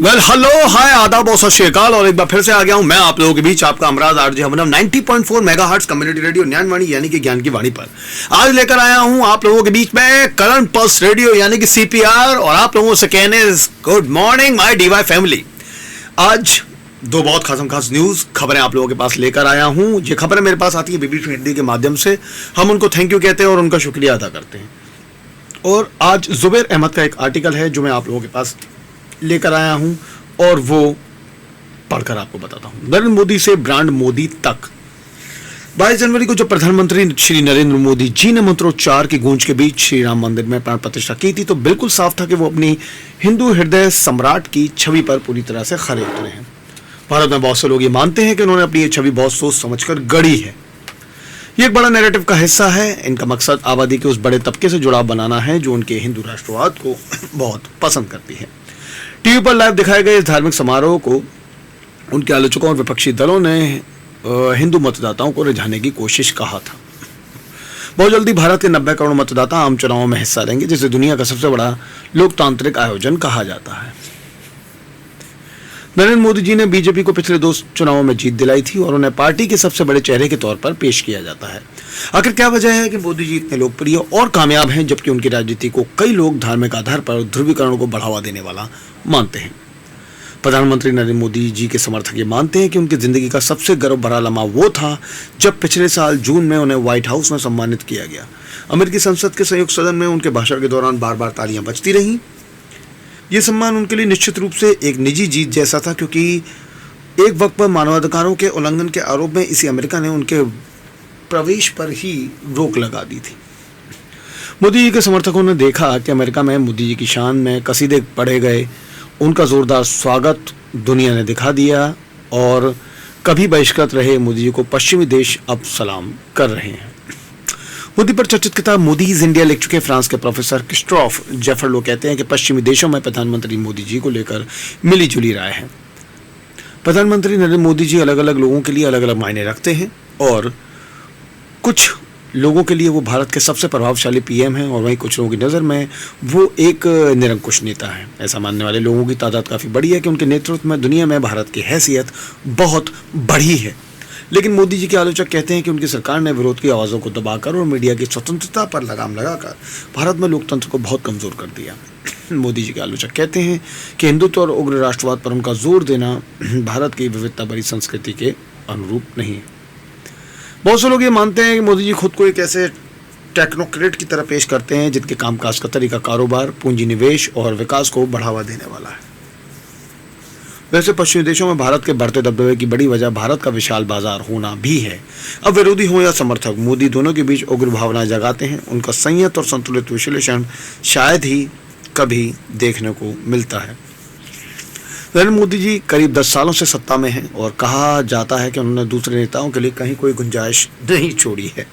Hello hi आदाब और सत श्री अकाल और एक बार फिर से आ गया हूं मैं आप लोगों के बीच आपका अमराज RJ हमनम 90.4 megahertz community radio Gyanvani यानी कि ज्ञान की वाणी पर आज लेकर आया हूं आप लोगों के बीच में करंट पल्स रेडियो यानी कि सीपीआर और आप लोगों से कहने good morning my DY family. आज दो बहुत खास न्यूज खबरें आप लोगों के पास लेकर आया हूं। ये खबरें मेरे पास आती है बीबीसी हिंदी के माध्यम से, हम उनको थैंक यू कहते हैं और उनका शुक्रिया अदा करते हैं। और आज जुबैर अहमद का एक आर्टिकल है जो मैं आप लोगों के पास लेकर आया हूं और वो पढ़कर आपको बताता हूं। नरेंद्र मोदी से ब्रांड मोदी तक। 22 जनवरी को जब प्रधानमंत्री श्री नरेंद्र मोदी जी ने मंत्रोच्चार की गूंज के बीच श्री राम मंदिर में प्राण प्रतिष्ठा की थी तो बिल्कुल साफ था कि वो अपनी हिंदू हृदय सम्राट की छवि पर पूरी तरह से खरे उतरे हैं। भारत में बहुत से लोग ये मानते हैं कि उन्होंने अपनी ये छवि बहुत सोच समझकर गढ़ी है। ये एक बड़ा नैरेटिव का हिस्सा है। इनका मकसद आबादी के उस बड़े तबके से जुड़ाव बनाना है जो उनके हिंदू राष्ट्रवाद को बहुत पसंद करती है। टीवी पर लाइव दिखाए गए इस धार्मिक समारोह को उनके आलोचकों और विपक्षी दलों ने हिंदू मतदाताओं को रिझाने की कोशिश कहा था। बहुत जल्दी भारत के 90 करोड़ मतदाता आम चुनावों में हिस्सा लेंगे जिसे दुनिया का सबसे बड़ा लोकतांत्रिक आयोजन कहा जाता है। नरेंद्र मोदी जी ने बीजेपी को पिछले 2 चुनावों में जीत दिलाई थी और उन्हें पार्टी के सबसे बड़े चेहरे के तौर पर पेश किया जाता है। आखिर क्या वजह है कि मोदी जी इतने लोकप्रिय और कामयाब हैं जबकि उनकी राजनीति को कई लोग धार्मिक आधार पर ध्रुवीकरण को बढ़ावा देने वाला मानते हैं। प्रधानमंत्री नरेंद्र मोदी जी के समर्थक ये मानते हैं कि उनकी जिंदगी का सबसे गर्व भरा लम्हा वो था जब पिछले साल जून में उन्हें व्हाइट हाउस में सम्मानित किया गया। अमेरिकी संसद के संयुक्त सदन में उनके भाषण के दौरान बार बार तालियां बजती रहीं। ये सम्मान उनके लिए निश्चित रूप से एक निजी जीत जैसा था क्योंकि एक वक्त पर मानवाधिकारों के उल्लंघन के आरोप में इसी अमेरिका ने उनके प्रवेश पर ही रोक लगा दी थी। मोदी जी के समर्थकों ने देखा कि अमेरिका में मोदी जी की शान में कसीदे पढ़े गए। उनका जोरदार स्वागत दुनिया ने दिखा दिया और कभी बहिष्कृत रहे मोदी जी को पश्चिमी देश अब सलाम कर रहे हैं। मोदी पर चर्चित किताब मोदी इज इंडिया लिख चुके फ्रांस के प्रोफेसर क्रिस्टोफ जेफरलो कहते हैं कि पश्चिमी देशों में प्रधानमंत्री मोदी जी को लेकर मिली जुली राय है। प्रधानमंत्री नरेंद्र मोदी जी अलग अलग लोगों के लिए अलग अलग मायने रखते हैं और कुछ लोगों के लिए वो भारत के सबसे प्रभावशाली पीएम हैं और वहीं कुछ लोगों की नज़र में वो एक निरंकुश नेता है। ऐसा मानने वाले लोगों की तादाद काफ़ी बड़ी है कि उनके नेतृत्व में दुनिया में भारत की हैसियत बहुत बढ़ी है। लेकिन मोदी जी के आलोचक कहते हैं कि उनकी सरकार ने विरोध की आवाज़ों को दबाकर और मीडिया की स्वतंत्रता पर लगाम लगाकर भारत में लोकतंत्र को बहुत कमज़ोर कर दिया। मोदी जी के आलोचक कहते हैं कि हिंदुत्व और उग्र राष्ट्रवाद पर उनका जोर देना भारत की विविधता भरी संस्कृति के अनुरूप नहीं है। बहुत से लोग ये मानते हैं कि मोदी जी खुद को एक ऐसे टेक्नोक्रेट की तरह पेश करते हैं जिनके कामकाज का तरीका कारोबार, पूंजी निवेश और विकास को बढ़ावा देने वाला है। वैसे पश्चिमी देशों में भारत के बढ़ते दबदबे की बड़ी वजह भारत का विशाल बाजार होना भी है। अब विरोधी हो या समर्थक, मोदी दोनों के बीच उग्र भावना जगाते हैं। उनका संयत और संतुलित विश्लेषण शायद ही कभी देखने को मिलता है। नरेंद्र मोदी जी करीब 10 सालों से सत्ता में हैं और कहा जाता है कि उन्होंने दूसरे नेताओं के लिए कहीं कोई गुंजाइश नहीं छोड़ी है।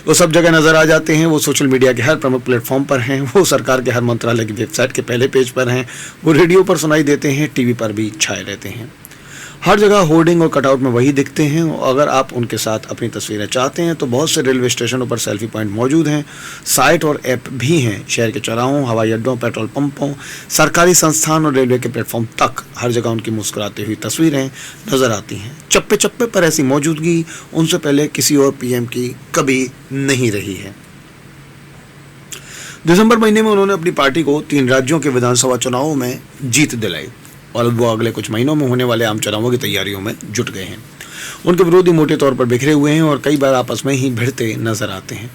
वो सब जगह नजर आ जाते हैं। वो सोशल मीडिया के हर प्रमुख प्लेटफॉर्म पर हैं। वो सरकार के हर मंत्रालय की वेबसाइट के पहले पेज पर हैं। वो रेडियो पर सुनाई देते हैं, टीवी पर भी छाए रहते हैं। हर जगह होर्डिंग और कटआउट में वही दिखते हैं। अगर आप उनके साथ अपनी तस्वीरें चाहते हैं तो बहुत से रेलवे स्टेशनों पर सेल्फी पॉइंट मौजूद हैं। साइट और ऐप भी हैं। शहर के चौराहों, हवाई अड्डों, पेट्रोल पंपों, सरकारी संस्थान और रेलवे के प्लेटफॉर्म तक हर जगह उनकी मुस्कुराती हुई तस्वीरें नजर आती हैं। चप्पे चप्पे पर ऐसी मौजूदगी उनसे पहले किसी और पीएम की कभी नहीं रही है। दिसंबर महीने में उन्होंने अपनी पार्टी को 3 राज्यों के विधानसभा चुनावों में जीत दिलाई और वो अगले कुछ महीनों में होने वाले आम चुनावों की तैयारियों में जुट गए हैं। उनके विरोधी मोटे तौर पर बिखरे हुए हैं और कई बार आपस में ही भिड़ते नजर आते हैं।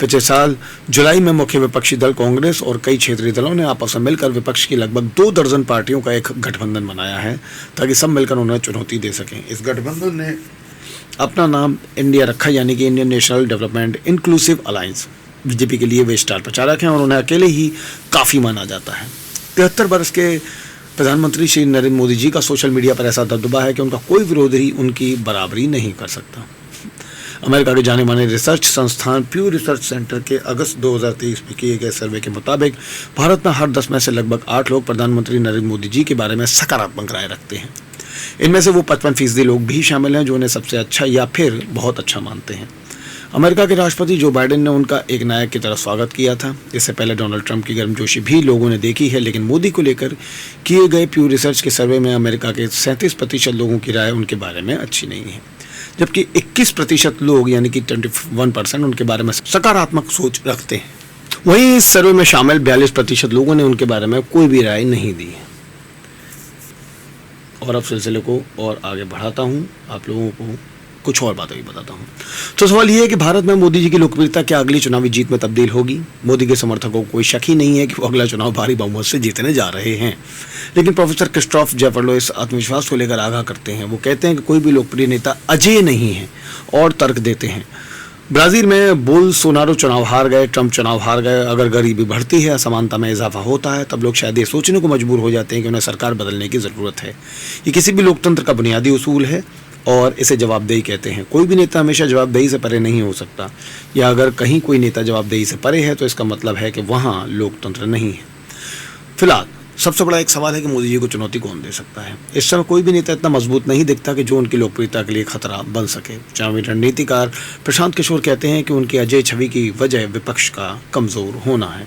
पिछले साल जुलाई में मुख्य विपक्षी दल कांग्रेस और कई क्षेत्रीय दलों ने आपस में मिलकर विपक्ष की लगभग 2 दर्जन पार्टियों का एक गठबंधन बनाया है ताकि सब मिलकर उन्हें चुनौती दे सकें। इस गठबंधन ने अपना नाम इंडिया रखा यानी कि Indian national development inclusive alliance. BJP के लिए वे स्टार प्रचारक हैं और उन्हें अकेले ही काफ़ी माना जाता है। 73 वर्ष के प्रधानमंत्री श्री नरेंद्र मोदी जी का सोशल मीडिया पर ऐसा दबदबा है कि उनका कोई विरोधी उनकी बराबरी नहीं कर सकता। अमेरिका के जाने माने रिसर्च संस्थान प्यू रिसर्च सेंटर के अगस्त 2023 में किए गए सर्वे के मुताबिक भारत में हर 10 में से लगभग 8 लोग प्रधानमंत्री नरेंद्र मोदी जी के बारे में सकारात्मक राय रखते हैं। इनमें से वो 55% लोग भी शामिल हैं जो उन्हें सबसे अच्छा या फिर बहुत अच्छा मानते हैं। अमेरिका के राष्ट्रपति जो बाइडेन ने उनका एक नायक की तरह स्वागत किया था। इससे पहले डोनाल्ड ट्रंप की गर्मजोशी भी लोगों ने देखी है, लेकिन मोदी को लेकर किए गए प्यू रिसर्च के सर्वे में अमेरिका के 37% लोगों की राय उनके बारे में अच्छी नहीं है, जबकि 21% लोग यानी कि 21% उनके बारे में सकारात्मक सोच रखते हैं। वहीं इस सर्वे में शामिल 42% लोगों ने उनके बारे में कोई भी राय नहीं दी है। और अब सिलसिले को और आगे बढ़ाता हूँ, आप लोगों को कुछ और बातें भी बताता हूँ। तो सवाल ये है कि भारत में मोदी जी की लोकप्रियता क्या अगली चुनावी जीत में तब्दील होगी? मोदी के समर्थकों को कोई शक ही नहीं है कि वो अगला चुनाव भारी बहुमत से जीतने जा रहे हैं, लेकिन प्रोफेसर क्रिस्टोफ जेफर्लो इस आत्मविश्वास को लेकर आगाह करते हैं। वो कहते हैं कि कोई भी लोकप्रिय नेता अजेय नहीं है और तर्क देते हैं। ब्राजील में बोल्सोनारो चुनाव हार गए, ट्रंप चुनाव हार गए। अगर गरीबी बढ़ती है, असमानता में इजाफा होता है, तब लोग शायद ये सोचने को मजबूर हो जाते हैं कि उन्हें सरकार बदलने की ज़रूरत है। ये किसी भी लोकतंत्र का बुनियादी उसूल है और इसे जवाबदेही कहते हैं। कोई भी नेता हमेशा जवाबदेही से परे नहीं हो सकता, या अगर कहीं कोई नेता जवाबदेही से परे है तो इसका मतलब है कि वहाँ लोकतंत्र नहीं है। फिलहाल सबसे बड़ा एक सवाल है कि मोदी जी को चुनौती कौन दे सकता है। इस समय कोई भी नेता इतना मजबूत नहीं दिखता कि जो उनकी लोकप्रियता के लिए खतरा बन सके। चुनावी रणनीतिकार प्रशांत किशोर कहते हैं कि उनकी अजय छवि की वजह विपक्ष का कमजोर होना है।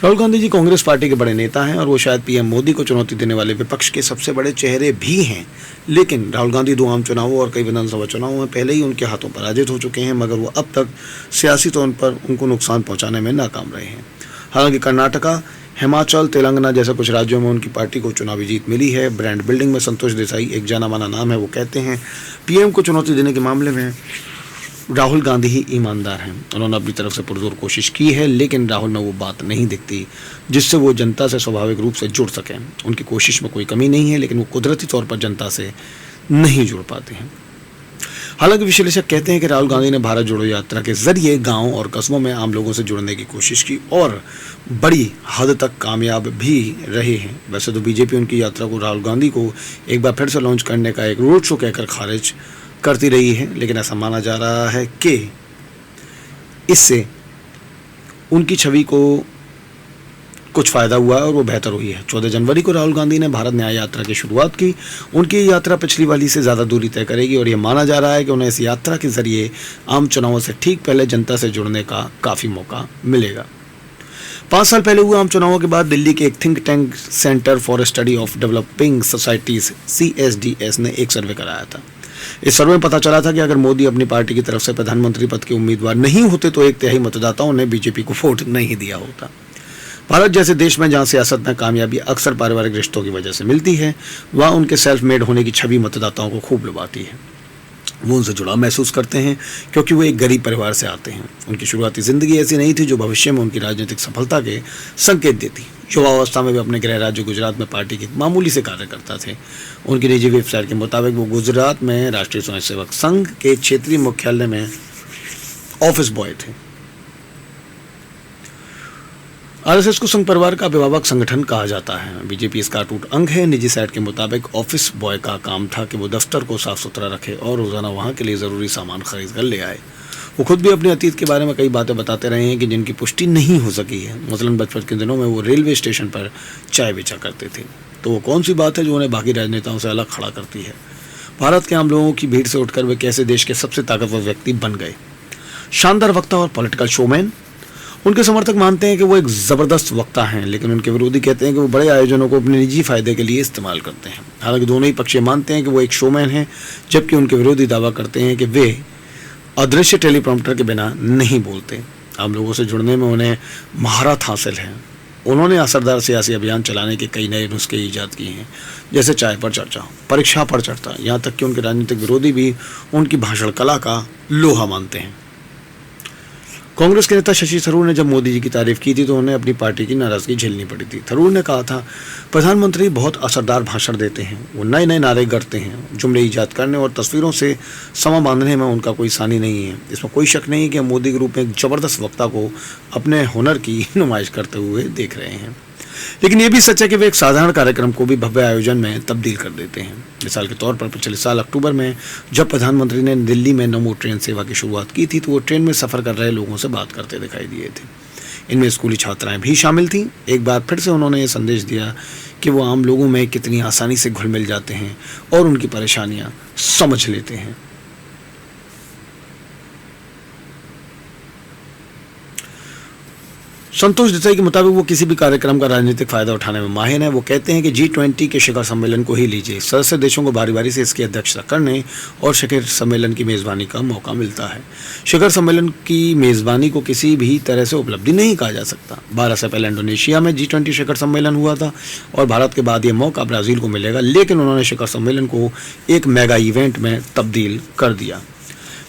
राहुल गांधी जी कांग्रेस पार्टी के बड़े नेता हैं और वो शायद पीएम मोदी को चुनौती देने वाले विपक्ष के सबसे बड़े चेहरे भी हैं, लेकिन राहुल गांधी 2 आम चुनावों और कई विधानसभा चुनावों में पहले ही उनके हाथों पराजित हो चुके हैं, मगर वो अब तक सियासी तौर पर उनको नुकसान पहुंचाने में नाकाम रहे हैं। हालांकि कर्नाटका, हिमाचल, तेलंगाना जैसे कुछ राज्यों में उनकी पार्टी को चुनावी जीत मिली है। ब्रांड बिल्डिंग में संतोष देसाई एक जाना माना नाम है। वो कहते हैं पीएम को चुनौती देने के मामले में राहुल गांधी ही ईमानदार हैं। उन्होंने अपनी तरफ से पुरजोर कोशिश की है, लेकिन राहुल में वो बात नहीं दिखती जिससे वो जनता से स्वाभाविक रूप से जुड़ सकें। उनकी कोशिश में कोई कमी नहीं है, लेकिन वो कुदरती तौर पर जनता से नहीं जुड़ पाते हैं। हालांकि विश्लेषक कहते हैं कि राहुल गांधी ने भारत जोड़ो यात्रा के जरिए गांव और कस्बों में आम लोगों से जुड़ने की कोशिश की और बड़ी हद तक कामयाब भी रहे हैं। वैसे तो बीजेपी उनकी यात्रा को राहुल गांधी को एक बार फिर से लॉन्च करने का एक रोड शो कहकर खारिज करती रही है, लेकिन ऐसा माना जा रहा है कि इससे उनकी छवि को कुछ फायदा हुआ और वो बेहतर हुई है। 14 जनवरी को राहुल गांधी ने भारत न्याय यात्रा की शुरुआत की। उनकी ये यात्रा पिछली वाली से ज़्यादा दूरी तय करेगी और ये माना जा रहा है कि उन्हें इस यात्रा के जरिए आम चुनावों से ठीक पहले जनता से जुड़ने का काफ़ी मौका मिलेगा। 5 साल पहले हुए आम चुनावों के बाद दिल्ली के एक think tank centre for study of developing societies CSDS ने एक सर्वे कराया था। इस सर्वे में पता चला था कि अगर मोदी अपनी पार्टी की तरफ से प्रधानमंत्री पद के उम्मीदवार नहीं होते तो 1/3 मतदाताओं ने बीजेपी को वोट नहीं दिया होता। भारत जैसे देश में जहां सियासत में कामयाबी अक्सर पारिवारिक रिश्तों की वजह से मिलती है, वहां उनके सेल्फ मेड होने की छवि मतदाताओं को खूब लुभाती है। वो उनसे जुड़ाव महसूस करते हैं क्योंकि वो एक गरीब परिवार से आते हैं। उनकी शुरुआती जिंदगी ऐसी नहीं थी जो भविष्य में उनकी राजनीतिक सफलता के संकेत देती। युवावस्था में वे अपने गृह राज्य गुजरात में पार्टी के मामूली से कार्यकर्ता थे। उनकी निजी वेबसाइट के मुताबिक वो गुजरात में राष्ट्रीय स्वयंसेवक संघ के क्षेत्रीय मुख्यालय में ऑफिस बॉय थे। आरएसएस को संघ परिवार का अभिभावक संगठन कहा जाता है। बीजेपी इसका अटूट अंग है। निजी साइट के मुताबिक ऑफिस बॉय का काम था कि वो दफ्तर को साफ सुथरा रखे और रोजाना वहाँ के लिए ज़रूरी सामान खरीद कर ले आए। वो खुद भी अपने अतीत के बारे में कई बातें बताते रहे हैं कि जिनकी पुष्टि नहीं हो सकी है। मसलन बचपन के दिनों में वो रेलवे स्टेशन पर चाय बेचा करते थे। तो वो कौन सी बात है जो उन्हें बाकी राजनेताओं से अलग खड़ा करती है? भारत के आम लोगों की भीड़ से उठकर वे कैसे देश के सबसे ताकतवर व्यक्ति बन गए? शानदार वक्ता और पॉलिटिकल शोमैन। उनके समर्थक मानते हैं कि वो एक ज़बरदस्त वक्ता हैं, लेकिन उनके विरोधी कहते हैं कि वो बड़े आयोजनों को अपने निजी फायदे के लिए इस्तेमाल करते हैं। हालांकि दोनों ही पक्ष मानते हैं कि वो एक शोमैन हैं, जबकि उनके विरोधी दावा करते हैं कि वे अदृश्य टेलीप्रॉम्प्टर के बिना नहीं बोलते। आम लोगों से जुड़ने में उन्हें महारत हासिल है। उन्होंने असरदार सियासी अभियान चलाने के कई नए नुस्खे ईजाद किए हैं, जैसे चाय पर चर्चा, परीक्षा पर चर्चा, यहाँ तक कि उनके राजनीतिक विरोधी भी उनकी भाषण कला का लोहा मानते हैं। कांग्रेस के नेता शशि थरूर ने जब मोदी जी की तारीफ की थी तो उन्हें अपनी पार्टी की नाराजगी झेलनी पड़ी थी। थरूर ने कहा था, प्रधानमंत्री बहुत असरदार भाषण देते हैं, वो नए नए नारे गढ़ते हैं, जुमले ईजाद करने और तस्वीरों से समा बांधने में उनका कोई सानी नहीं है। इसमें कोई शक नहीं कि हम मोदी के रूप में एक जबरदस्त वक्ता को अपने हुनर की नुमाइश करते हुए देख रहे हैं। लेकिन ये भी सच है कि वे एक साधारण कार्यक्रम को भी भव्य आयोजन में तब्दील कर देते हैं। मिसाल के तौर पर पिछले साल अक्टूबर में जब प्रधानमंत्री ने दिल्ली में नमो ट्रेन सेवा की शुरुआत की थी तो वो ट्रेन में सफ़र कर रहे लोगों से बात करते दिखाई दिए थे। इनमें स्कूली छात्राएं भी शामिल थीं। एक बार फिर से उन्होंने ये संदेश दिया कि वो आम लोगों में कितनी आसानी से घुल मिल जाते हैं और उनकी परेशानियाँ समझ लेते हैं। संतोष देसाई के मुताबिक वो किसी भी कार्यक्रम का राजनीतिक फायदा उठाने में माहिर हैं। वो कहते हैं कि G20 के शिखर सम्मेलन को ही लीजिए, सदस्य देशों को बारी बारी से इसकी अध्यक्षता करने और शिखर सम्मेलन की मेज़बानी का मौका मिलता है। शिखर सम्मेलन की मेज़बानी को किसी भी तरह से उपलब्धि नहीं कहा जा सकता। 12 से पहले इंडोनेशिया में G20 शिखर सम्मेलन हुआ था और भारत के बाद ये मौका ब्राज़ील को मिलेगा, लेकिन उन्होंने शिखर सम्मेलन को एक मेगा इवेंट में तब्दील कर दिया।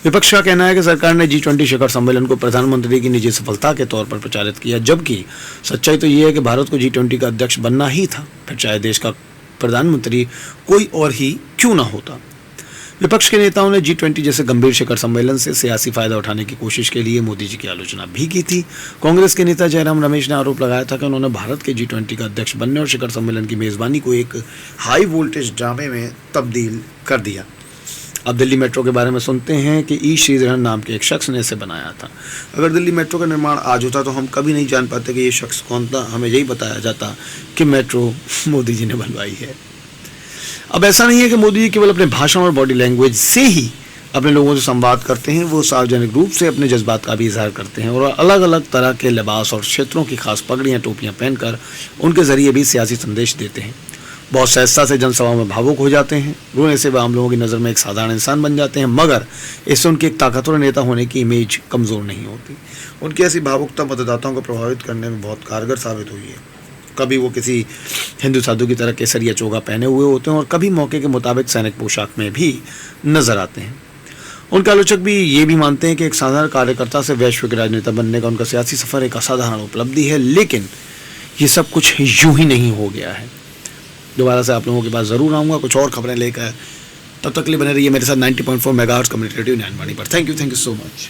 विपक्ष का कहना है कि सरकार ने G20 शिखर सम्मेलन को प्रधानमंत्री की निजी सफलता के तौर पर प्रचारित किया, जबकि सच्चाई तो ये है कि भारत को G20 का अध्यक्ष बनना ही था, फिर चाहे देश का प्रधानमंत्री कोई और ही क्यों ना होता। विपक्ष के नेताओं ने G20 जैसे गंभीर शिखर सम्मेलन से सियासी फायदा उठाने की कोशिश के लिए मोदी जी की आलोचना भी की थी। कांग्रेस के नेता जयराम रमेश ने आरोप लगाया था कि उन्होंने भारत के G20 का अध्यक्ष बनने और शिखर सम्मेलन की मेज़बानी को एक हाई वोल्टेज ड्रामे में तब्दील कर दिया। अब दिल्ली मेट्रो के बारे में सुनते हैं कि ई श्रीधरन नाम के एक शख्स ने इसे बनाया था। अगर दिल्ली मेट्रो का निर्माण आज होता तो हम कभी नहीं जान पाते कि ये शख्स कौन था, हमें यही बताया जाता कि मेट्रो मोदी जी ने बनवाई है। अब ऐसा नहीं है कि मोदी जी केवल अपने भाषण और बॉडी लैंग्वेज से ही अपने लोगों से संवाद करते हैं, वो सार्वजनिक रूप से अपने जज्बात का भी इजहार करते हैं और अलग अलग तरह के लिबास और क्षेत्रों की खास पगड़ियाँ टोपियाँ पहनकर उनके जरिए भी सियासी संदेश देते हैं। बहुत सहजता से जनसभाओं में भावुक हो जाते हैं, रोने से वह आम लोगों की नज़र में एक साधारण इंसान बन जाते हैं, मगर इससे उनकी एक ताकतवर नेता होने की इमेज कमज़ोर नहीं होती। उनकी ऐसी भावुकता मतदाताओं को प्रभावित करने में बहुत कारगर साबित हुई है। कभी वो किसी हिंदू साधु की तरह केसरिया चोगा पहने हुए होते हैं और कभी मौके के मुताबिक सैनिक पोशाक में भी नजर आते हैं। उनके आलोचक भी ये भी मानते हैं कि एक साधारण कार्यकर्ता से वैश्विक राजनेता बनने का उनका सियासी सफ़र एक असाधारण उपलब्धि है, लेकिन ये सब कुछ यूं ही नहीं हो गया है। दोबारा से आप लोगों के पास ज़रूर आऊँगा कुछ और खबरें लेकर। तब तक के लिए बने रहिए मेरे साथ 90.4 मेगाहर्ट्ज़ कम्युनिटी रेडियो ज्ञानवाणी पर। Thank you so much.